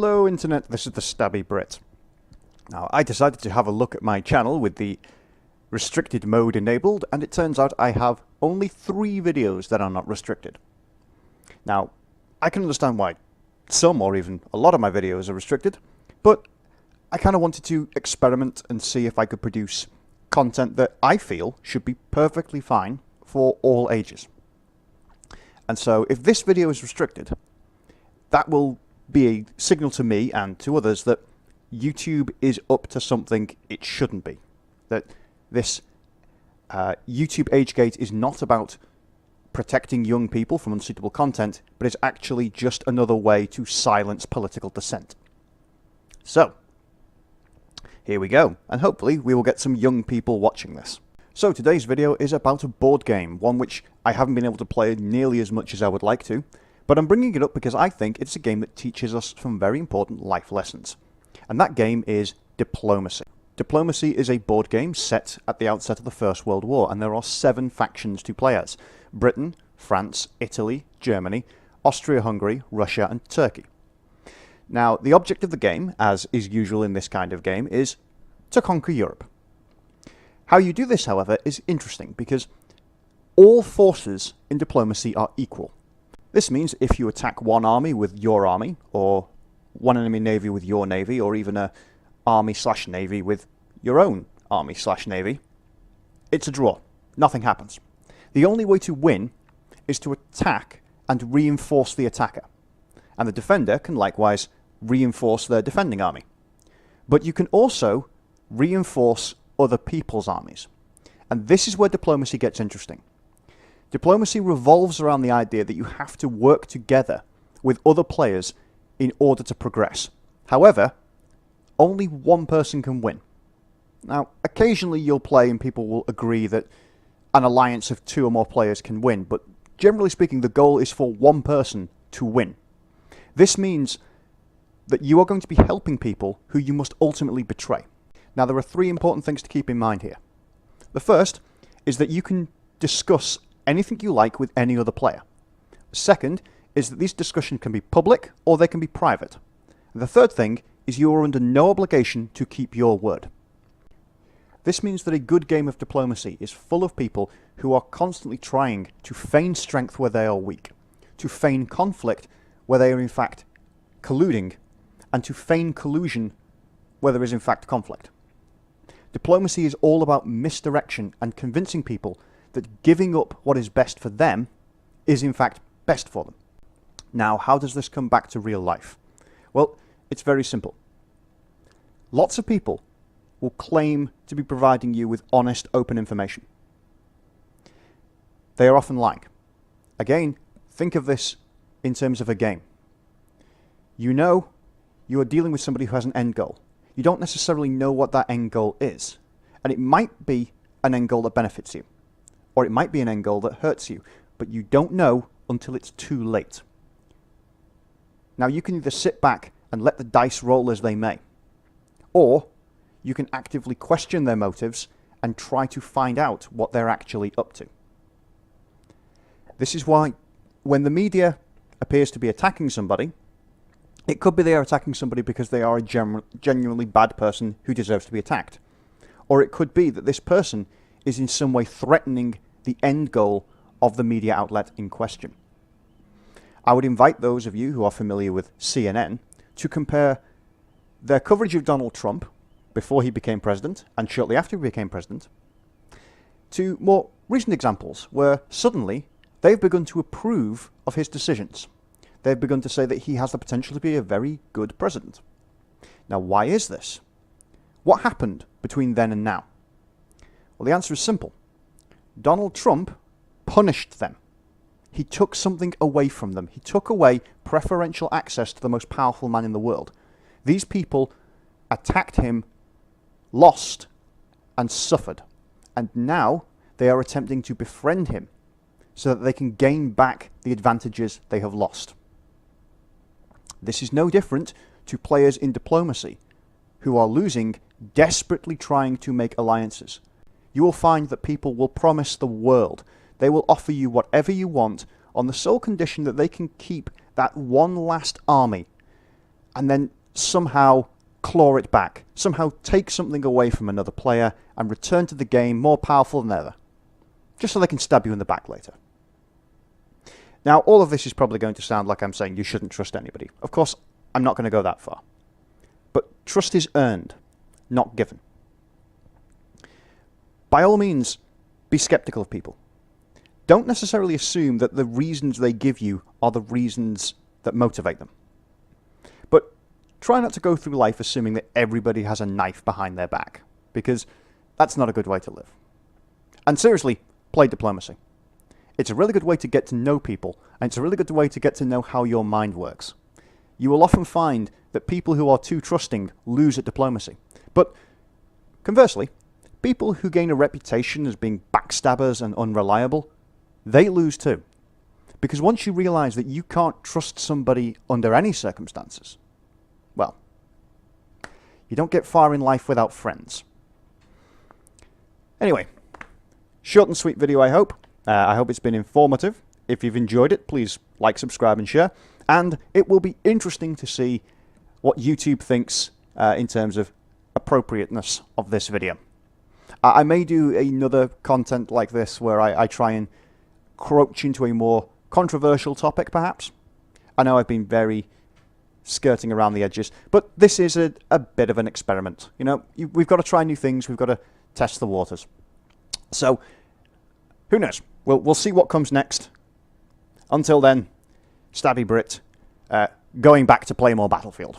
Hello Internet, this is TheStabbyBrit. Now, I decided to have a look at my channel with the restricted mode enabled, and it turns out I have only 3 videos that are not restricted. Now, I can understand why some or even a lot of my videos are restricted, but I kind of wanted to experiment and see if I could produce content that I feel should be perfectly fine for all ages. And so, if this video is restricted, that will be a signal to me and to others that YouTube is up to something it shouldn't be. That this YouTube age gate is not about protecting young people from unsuitable content, but is actually just another way to silence political dissent. So, here we go, and hopefully we will get some young people watching this. So today's video is about a board game, one which I haven't been able to play nearly as much as I would like to, but I'm bringing it up because I think it's a game that teaches us some very important life lessons. And that game is Diplomacy. Diplomacy is a board game set at the outset of the First World War, and there are 7 factions to play as: Britain, France, Italy, Germany, Austria-Hungary, Russia, and Turkey. Now, the object of the game, as is usual in this kind of game, is to conquer Europe. How you do this, however, is interesting because all forces in diplomacy are equal. This means if you attack one army with your army, or one enemy navy with your navy, or even a army/navy with your own army/navy, it's a draw. Nothing happens. The only way to win is to attack and reinforce the attacker, and the defender can likewise reinforce their defending army. But you can also reinforce other people's armies, and this is where diplomacy gets interesting. Diplomacy revolves around the idea that you have to work together with other players in order to progress. However, only one person can win. Now, occasionally you'll play and people will agree that an alliance of 2 or more players can win, but generally speaking, the goal is for one person to win. This means that you are going to be helping people who you must ultimately betray. Now, there are 3 important things to keep in mind here. The first is that you can discuss anything you like with any other player. The second is that these discussions can be public or they can be private. And the third thing is you are under no obligation to keep your word. This means that a good game of diplomacy is full of people who are constantly trying to feign strength where they are weak, to feign conflict where they are in fact colluding, and to feign collusion where there is in fact conflict. Diplomacy is all about misdirection and convincing people that giving up what is best for them is in fact best for them. Now, how does this come back to real life? Well, it's very simple. Lots of people will claim to be providing you with honest, open information. They are often lying. Again, think of this in terms of a game. You know you are dealing with somebody who has an end goal. You don't necessarily know what that end goal is, and it might be an end goal that benefits you, or it might be an end goal that hurts you, but you don't know until it's too late. Now, you can either sit back and let the dice roll as they may, or you can actively question their motives and try to find out what they're actually up to. This is why when the media appears to be attacking somebody, it could be they are attacking somebody because they are a genuinely bad person who deserves to be attacked. Or it could be that this person is in some way threatening the end goal of the media outlet in question. I would invite those of you who are familiar with CNN to compare their coverage of Donald Trump before he became president and shortly after he became president to more recent examples where suddenly they've begun to approve of his decisions. They've begun to say that he has the potential to be a very good president. Now, why is this? What happened between then and now? Well, the answer is simple. Donald Trump punished them. He took something away from them. He took away preferential access to the most powerful man in the world. These people attacked him, lost, and suffered. And now they are attempting to befriend him so that they can gain back the advantages they have lost. This is no different to players in diplomacy who are losing, desperately trying to make alliances. You will find that people will promise the world. They will offer you whatever you want on the sole condition that they can keep that one last army and then somehow claw it back, somehow take something away from another player and return to the game more powerful than ever, just so they can stab you in the back later. Now, all of this is probably going to sound like I'm saying you shouldn't trust anybody. Of course, I'm not going to go that far. But trust is earned, not given. By all means, be skeptical of people. Don't necessarily assume that the reasons they give you are the reasons that motivate them. But try not to go through life assuming that everybody has a knife behind their back, because that's not a good way to live. And seriously, play diplomacy. It's a really good way to get to know people, and it's a really good way to get to know how your mind works. You will often find that people who are too trusting lose at diplomacy. But conversely, people who gain a reputation as being backstabbers and unreliable, they lose too. Because once you realize that you can't trust somebody under any circumstances, well, you don't get far in life without friends. Anyway, short and sweet video, I hope. I hope it's been informative. If you've enjoyed it, please like, subscribe, and share. And it will be interesting to see what YouTube thinks in terms of appropriateness of this video. I may do another content like this where I try and crouch into a more controversial topic, perhaps. I know I've been very skirting around the edges, but this is a bit of an experiment. You know, we've got to try new things. We've got to test the waters. So, who knows? We'll see what comes next. Until then, TheStabbyBrit, going back to play more Battlefield.